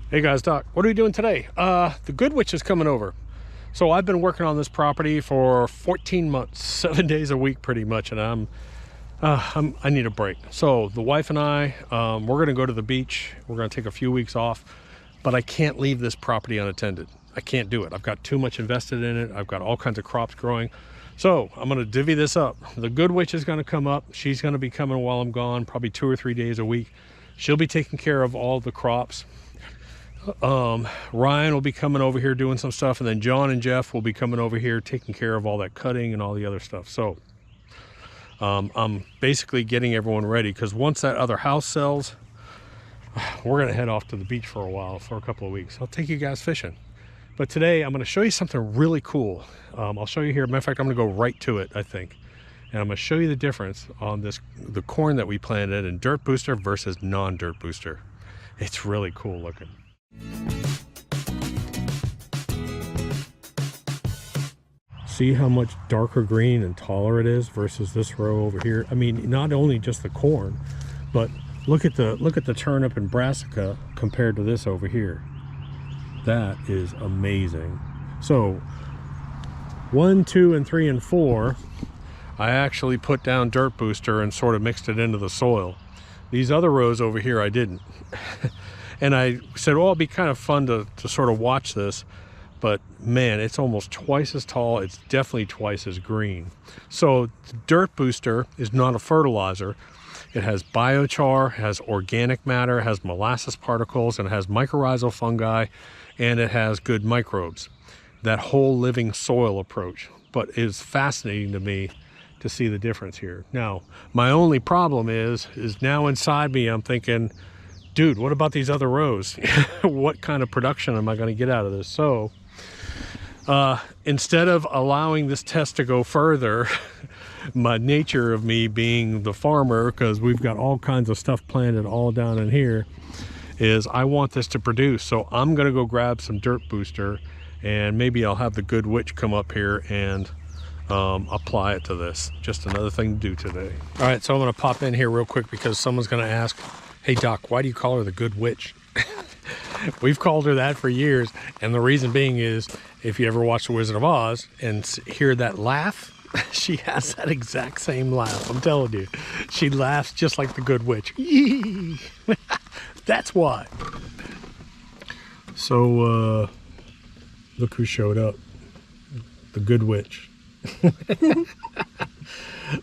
Hey guys, Doc, what are we doing today? The Good Witch is coming over. So I've been working on this property for 14 months, 7 days a week pretty much, and I need a break. So the wife and I, we're gonna go to the beach. We're gonna take a few weeks off, but I can't leave this property unattended. I can't do it. I've got too much invested in it. I've got all kinds of crops growing. So I'm gonna divvy this up. The Good Witch is gonna come up. She's gonna be coming while I'm gone, probably 2 or 3 days a week. She'll be taking care of all the crops. Ryan will be coming over here doing some stuff, and then John and Jeff will be coming over here taking care of all that cutting and all the other stuff. So I'm basically getting everyone ready, because once that other house sells, we're gonna head off to the beach for a while, for a couple of weeks. I'll take you guys fishing, but today I'm going to show you something really cool. I'll show you here. Matter of fact, I'm going to go right to it, I think, and I'm going to show you the difference on the corn that we planted in dirt booster versus non-dirt booster. It's really cool looking. See how much darker green and taller it is versus this row over here. I mean, not only just the corn, but look at the turnip and brassica compared to this over here. That is amazing. So 1, 2, and 3, and 4, I actually put down dirt booster and sort of mixed it into the soil. These other rows over here I didn't. And I said, well, it'd be kind of fun to sort of watch this, but man, it's almost twice as tall. It's definitely twice as green. So the dirt booster is not a fertilizer. It has biochar, has organic matter, has molasses particles, and it has mycorrhizal fungi, and it has good microbes. That whole living soil approach. But it's fascinating to me to see the difference here. Now, my only problem is now inside me, I'm thinking, dude, what about these other rows? What kind of production am I going to get out of this? So instead of allowing this test to go further, my nature of me being the farmer, because we've got all kinds of stuff planted all down in here, is I want this to produce. So I'm going to go grab some dirt booster, and maybe I'll have the Good Witch come up here and apply it to this. Just another thing to do today. All right, so I'm going to pop in here real quick because someone's going to ask, hey Doc, why do you call her the Good Witch? We've called her that for years, and the reason being is, if you ever watch The Wizard of Oz and hear that laugh, she has that exact same laugh. I'm telling you, she laughs just like the Good Witch. That's why. So look who showed up. The Good Witch.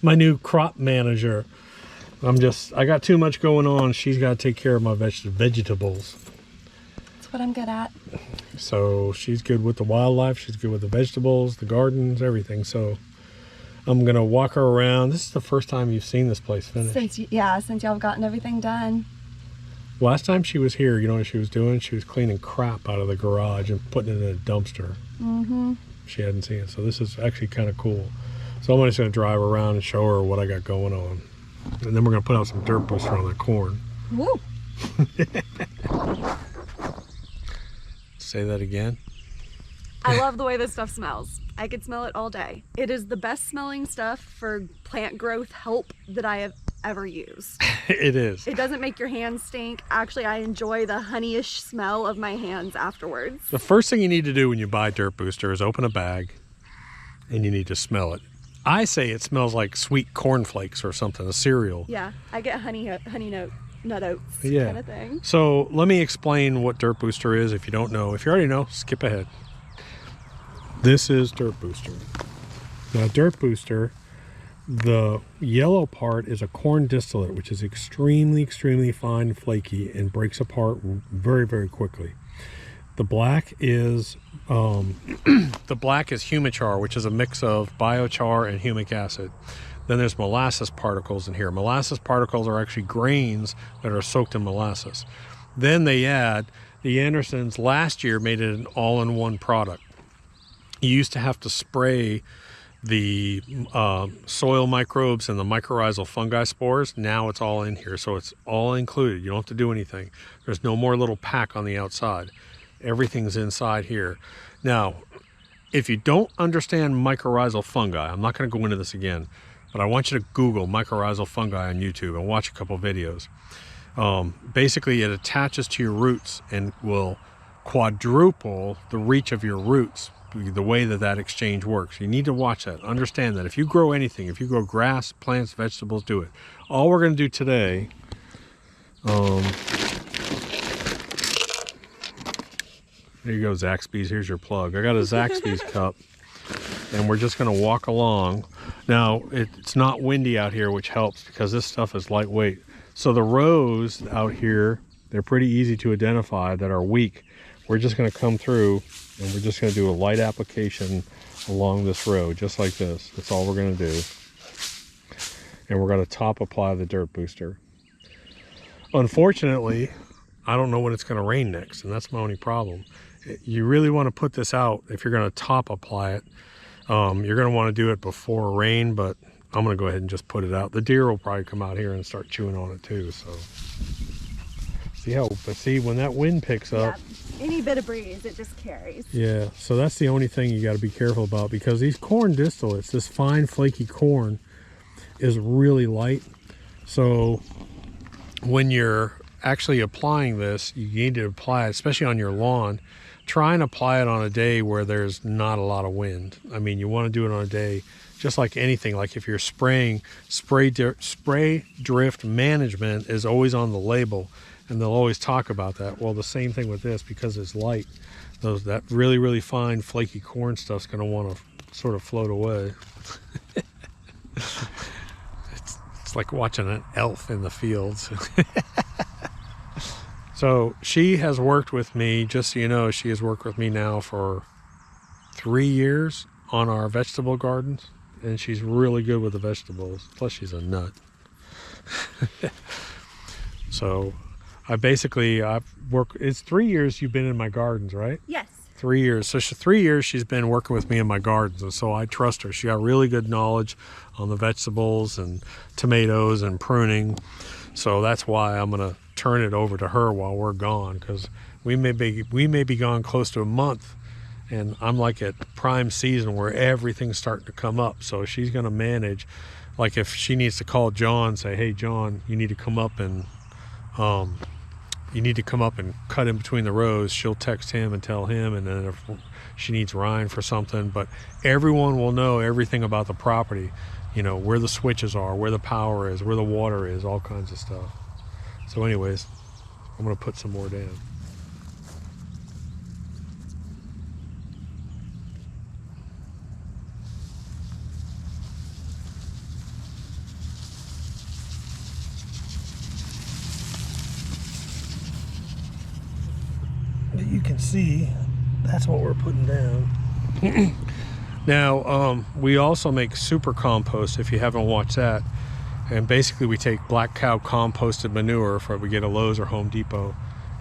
My new crop manager. I got too much going on. She's got to take care of my vegetables. That's what I'm good at. So she's good with the wildlife. She's good with the vegetables, the gardens, everything. So I'm going to walk her around. This is the first time you've seen this place finished. Since y'all have gotten everything done. Last time she was here, you know what she was doing? She was cleaning crap out of the garage and putting it in a dumpster. Mm-hmm. She hadn't seen it. So this is actually kind of cool. So I'm just going to drive around and show her what I got going on. And then we're going to put out some dirt booster on that corn. Woo! Say that again. I love the way this stuff smells. I could smell it all day. It is the best smelling stuff for plant growth help that I have ever used. It is. It doesn't make your hands stink. Actually, I enjoy the honeyish smell of my hands afterwards. The first thing you need to do when you buy dirt booster is open a bag, and you need to smell it. I say it smells like sweet cornflakes or something, a cereal. Yeah, I get honey nut oats kind of thing. So let me explain what dirt booster is if you don't know. If you already know, skip ahead. This is dirt booster. Now dirt booster, the yellow part is a corn distillate, which is extremely, extremely fine and flaky and breaks apart very, very quickly. The black is humichar, which is a mix of biochar and humic acid. Then there's molasses particles in here. Molasses particles are actually grains that are soaked in molasses. Then they add, the Andersons last year made it an all-in-one product. You used to have to spray the soil microbes and the mycorrhizal fungi spores. Now it's all in here, so it's all included. You don't have to do anything. There's no more little pack on the outside. Everything's inside here. Now, if you don't understand mycorrhizal fungi, I'm not going to go into this again, but I want you to Google mycorrhizal fungi on YouTube and watch a couple videos. Basically it attaches to your roots and will quadruple the reach of your roots, the way that exchange works. You need to watch that, understand that. If you grow anything, if you grow grass, plants, vegetables, do it. All we're going to do today, there you go, Zaxby's. Here's your plug. I got a Zaxby's cup, and we're just going to walk along. Now, it's not windy out here, which helps because this stuff is lightweight. So the rows out here, they're pretty easy to identify that are weak. We're just going to come through, and we're just going to do a light application along this row, just like this. That's all we're going to do. And we're going to top apply the dirt booster. Unfortunately, I don't know when it's going to rain next, and that's my only problem. You really want to put this out if you're going to top apply it. You're going to want to do it before rain, but I'm going to go ahead and just put it out. The deer will probably come out here and start chewing on it too. So see when that wind picks up, any bit of breeze, it just carries. Yeah, so that's the only thing you got to be careful about, because these corn distillates, this fine flaky corn, is really light. So when you're actually applying this, you need to apply it, especially on your lawn. Try and apply it on a day where there's not a lot of wind. I mean, you want to do it on a day, just like anything. Like if you're spraying, spray drift management is always on the label, and they'll always talk about that. Well, the same thing with this, because it's light. That really, really fine flaky corn stuff's going to want to sort of float away. It's like watching an elf in the fields. So she has worked with me, just so you know, she has worked with me now for 3 years on our vegetable gardens, and she's really good with the vegetables. Plus she's a nut. So I've worked, it's 3 years you've been in my gardens, right? Yes. 3 years. So 3 years she's been working with me in my gardens, and so I trust her. She got really good knowledge on the vegetables and tomatoes and pruning. So that's why I'm going to turn it over to her while we're gone, because we may be gone close to a month, and I'm like at prime season where everything's starting to come up. So she's going to manage, like if she needs to call John, say, hey John, you need to come up and cut in between the rows. She'll text him and tell him, and then if she needs Ryan for something, but everyone will know everything about the property, you know, where the switches are, where the power is, where the water is, all kinds of stuff. So anyways, I'm going to put some more down. But you can see that's what we're putting down. Now, we also make super compost, if you haven't watched that. And basically we take black cow composted manure from we get at Lowe's or Home Depot.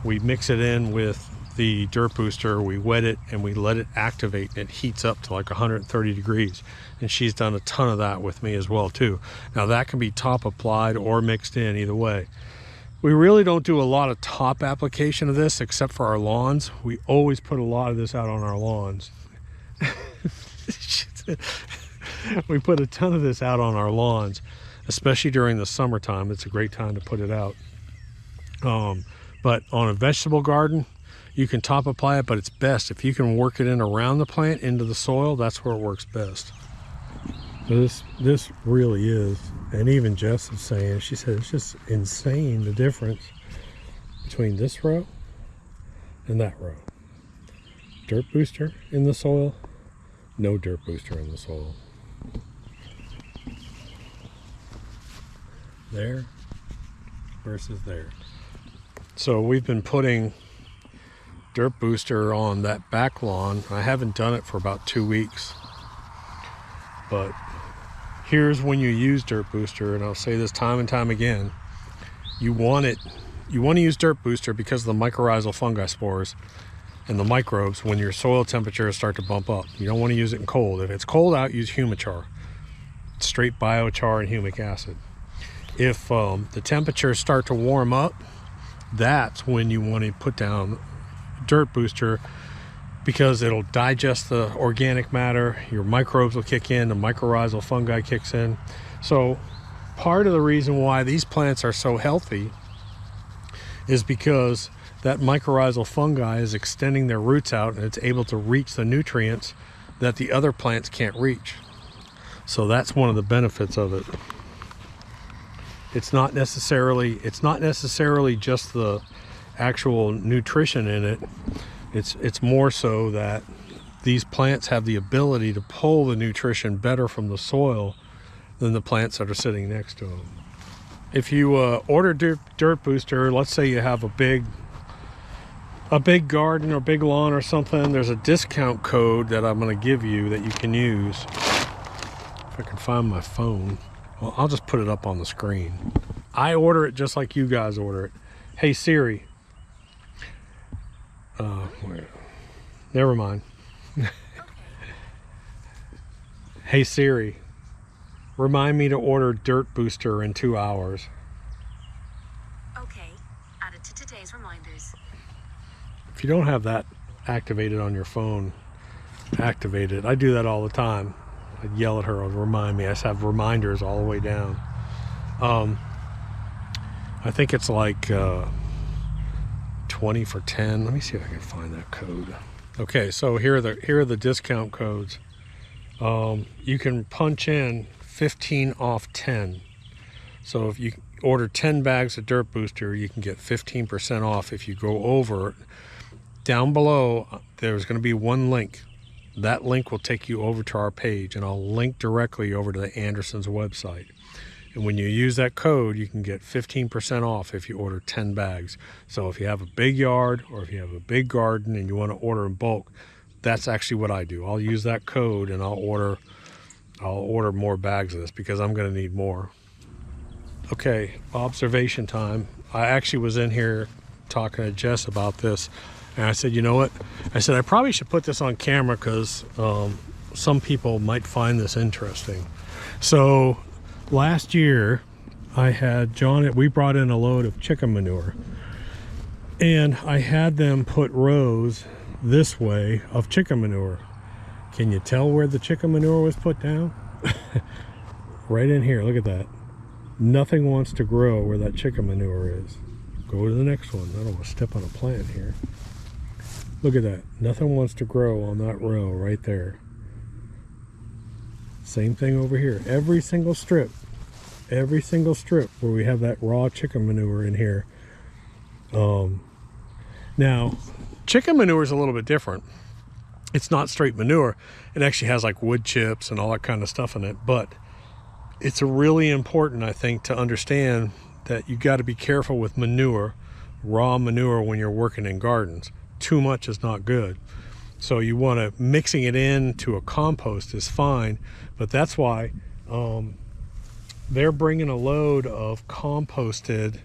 We mix it in with the dirt booster, we wet it, and we let it activate, and it heats up to like 130 degrees. And she's done a ton of that with me as well too. Now that can be top applied or mixed in, either way. We really don't do a lot of top application of this except for our lawns. We always put a lot of this out on our lawns. We put a ton of this out on our lawns, especially during the summertime. It's a great time to put it out. But on a vegetable garden, you can top apply it, but it's best if you can work it in around the plant into the soil. That's where it works best. This really is, and even Jess is saying, she said it's just insane the difference between this row and that row. Dirt booster in the soil, no dirt booster in the soil. There versus there. So we've been putting dirt booster on that back lawn. I haven't done it for about 2 weeks, but here's when you use dirt booster, and I'll say this time and time again, you want to use dirt booster because of the mycorrhizal fungi spores and the microbes when your soil temperatures start to bump up. You don't want to use it in cold. If it's cold out, use humichar, straight biochar and humic acid. If the temperatures start to warm up, that's when you want to put down dirt booster, because it'll digest the organic matter, your microbes will kick in, the mycorrhizal fungi kicks in. So part of the reason why these plants are so healthy is because that mycorrhizal fungi is extending their roots out and it's able to reach the nutrients that the other plants can't reach. So that's one of the benefits of it. It's not necessarily just the actual nutrition in it. It's more so that these plants have the ability to pull the nutrition better from the soil than the plants that are sitting next to them. If you order dirt booster, let's say you have a big garden or big lawn or something, there's a discount code that I'm going to give you that you can use. If I can find my phone, well, I'll just put it up on the screen. I order it just like you guys order it. Hey Siri. Never mind. Hey Siri, remind me to order dirt booster in 2 hours. Okay, add it to today's reminders. If you don't have that activated on your phone, activate it. I do that all the time. I yell at her, remind me. I just have reminders all the way down. I think it's like 20 for 10. Let me see if I can find that code. Okay, so here are the discount codes. You can punch in 15 off 10. So if you order 10 bags of dirt booster, you can get 15% off if you go over. Down below, there's going to be one link. That link will take you over to our page, and I'll link directly over to the Anderson's website. And when you use that code, you can get 15% off if you order 10 bags. So if you have a big yard or if you have a big garden and you want to order in bulk, that's actually what I do. I'll use that code and I'll order more bags of this because I'm going to need more. Okay, observation time. I actually was in here talking to Jess about this, and I said, you know what? I said, I probably should put this on camera because some people might find this interesting. So last year, I had we brought in a load of chicken manure, and I had them put rows this way of chicken manure. Can you tell where the chicken manure was put down? Right in here, look at that. Nothing wants to grow where that chicken manure is. Go to the next one. I don't want to step on a plant here. Look at that. Nothing wants to grow on that row right there. Same thing over here. Every single strip where we have that raw chicken manure in here. Now, chicken manure is a little bit different. It's not straight manure. It actually has like wood chips and all that kind of stuff in it. But it's really important, I think, to understand that you got to be careful with manure, raw manure, when you're working in gardens. Too much is not good. So you want to, mixing it into a compost is fine, but that's why they're bringing a load of composted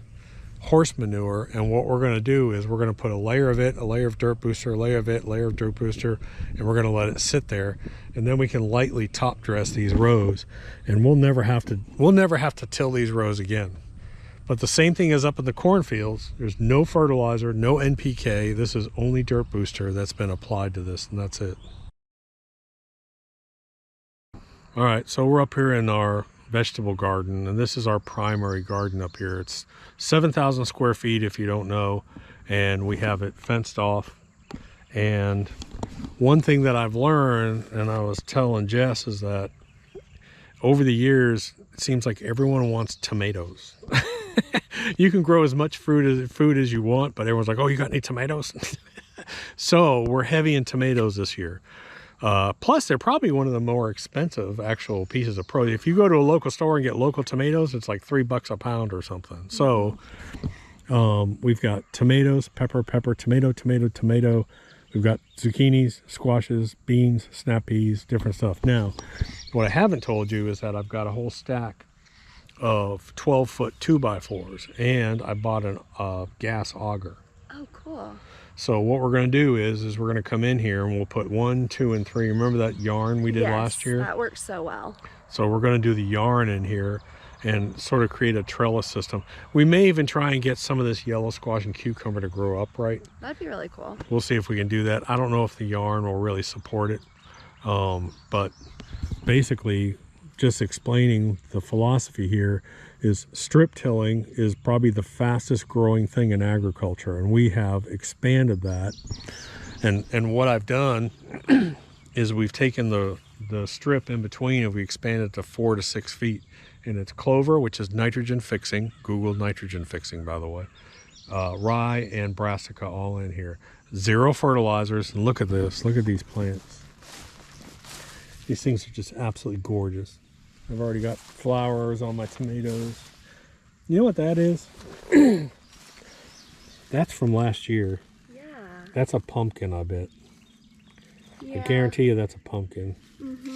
horse manure, and what we're going to do is we're going to put a layer of it, a layer of dirt booster, a layer of it, a layer of dirt booster, and we're going to let it sit there, and then we can lightly top dress these rows, and we'll never have to till these rows again. But the same thing is up in the cornfields. There's no fertilizer, no NPK. This is only dirt booster that's been applied to this, and that's it. All right, so we're up here in our vegetable garden, and this is our primary garden up here. It's 7,000 square feet if you don't know, and we have it fenced off. And one thing that I've learned, and I was telling Jess, is that over the years it seems like everyone wants tomatoes. You can grow as much food as you want, but everyone's like, oh, you got any tomatoes? So we're heavy in tomatoes this year. Plus, they're probably one of the more expensive actual pieces of produce. If you go to a local store and get local tomatoes, it's like $3 a pound or something. So we've got tomatoes, pepper, tomato. We've got zucchinis, squashes, beans, snap peas, different stuff. Now, what I haven't told you is that I've got a whole stack of 12-foot 2x4s, and I bought a gas auger. Oh, cool. So what we're going to do is we're going to come in here and we'll put 1, 2, and 3. Remember that yarn we did last year? That works so well. So we're going to do the yarn in here and sort of create a trellis system. We may even try and get some of this yellow squash and cucumber to grow up, right? That'd be really cool. We'll see if we can do that. I don't know if the yarn will really support it. But basically just explaining the philosophy here is strip tilling is probably the fastest growing thing in agriculture, and we have expanded that. And what I've done is we've taken the strip in between and we expanded to 4 to 6 feet, and it's clover, which is nitrogen fixing. Google nitrogen fixing, by the way. Rye and brassica all in here. 0 fertilizers. And look at this. Look at these plants. These things are just absolutely gorgeous. I've already got flowers on my tomatoes. You know what that is? That's from last year. Yeah. That's a pumpkin, I bet. Yeah. I guarantee you that's a pumpkin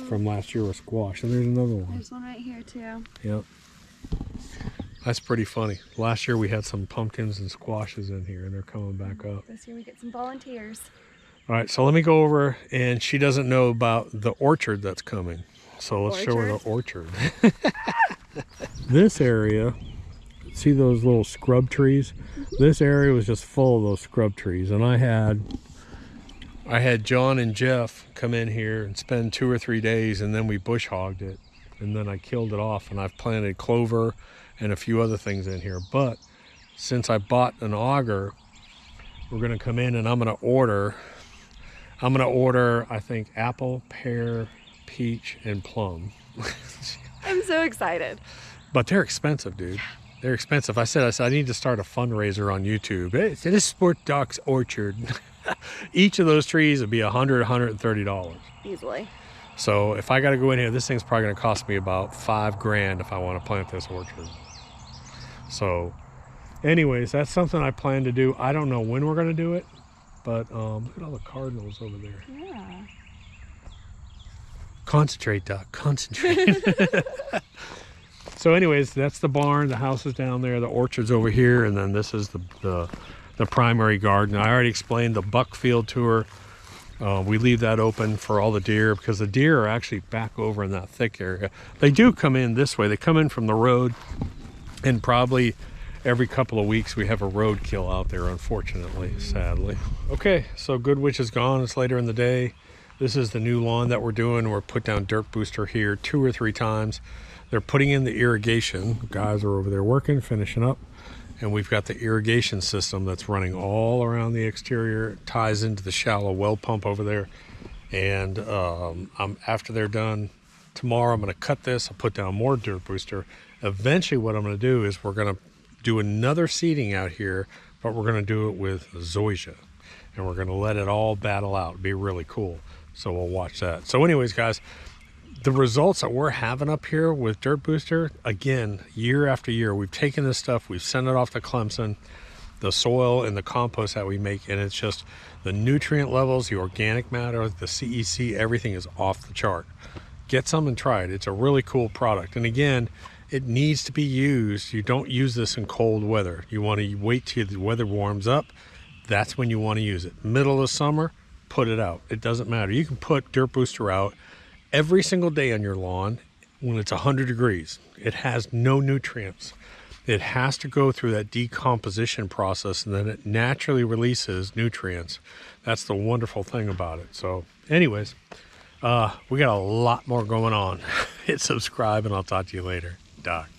from last year with squash. And there's another one. There's one right here too. Yep. That's pretty funny. Last year we had some pumpkins and squashes in here, and they're coming back up. This year we get some volunteers. All right, so let me go over, and she doesn't know about the orchard that's coming. So let's show her the orchard. This area, see those little scrub trees? This area was just full of those scrub trees, and I had John and Jeff come in here and spend 2 or 3 days, and then we bush hogged it, and then I killed it off, and I've planted clover and a few other things in here. But since I bought an auger, we're gonna come in and I'm gonna order, I think, apple, pear, peach, and plum. I'm so excited. But they're expensive, dude. They're expensive. I said I need to start a fundraiser on YouTube. It's a Sport Doc's orchard. Each of those trees would be $100, $130. Easily. So if I got to go in here, this thing's probably going to cost me about $5 grand if I want to plant this orchard. So anyways, that's something I plan to do. I don't know when we're going to do it, but look at all the cardinals over there. Yeah. Concentrate, Doc, concentrate. So anyways, that's the barn. The house is down there. The orchard's over here. And then this is the primary garden. I already explained the buck field tour. We leave that open for all the deer because the deer are actually back over in that thick area. They do come in this way. They come in from the road, and probably every couple of weeks we have a roadkill out there, unfortunately, sadly. Okay, so Good Witch is gone. It's later in the day. This is the new lawn that we're doing. We're put down dirt booster here 2 or 3 times. They're putting in the irrigation. The guys are over there working, finishing up. And we've got the irrigation system that's running all around the exterior. It ties into the shallow well pump over there. And after they're done tomorrow, I'm going to cut this. I'll put down more dirt booster. Eventually what I'm going to do is we're going to do another seeding out here, but we're going to do it with zoysia. And we're going to let it all battle out. It'll be really cool. So we'll watch that. So anyways, guys, the results that we're having up here with Dirt Booster, again, year after year, we've taken this stuff, we've sent it off to Clemson, the soil and the compost that we make, and it's just the nutrient levels, the organic matter, the CEC, everything is off the chart. Get some and try it. It's a really cool product. And again, it needs to be used. You don't use this in cold weather. You want to wait till the weather warms up. That's when you want to use it. Middle of summer, put it out. It doesn't matter. You can put Dirt Booster out every single day on your lawn when it's 100 degrees. It has no nutrients. It has to go through that decomposition process, and then it naturally releases nutrients. That's the wonderful thing about it. So anyways, we got a lot more going on. Hit subscribe, and I'll talk to you later. Doc.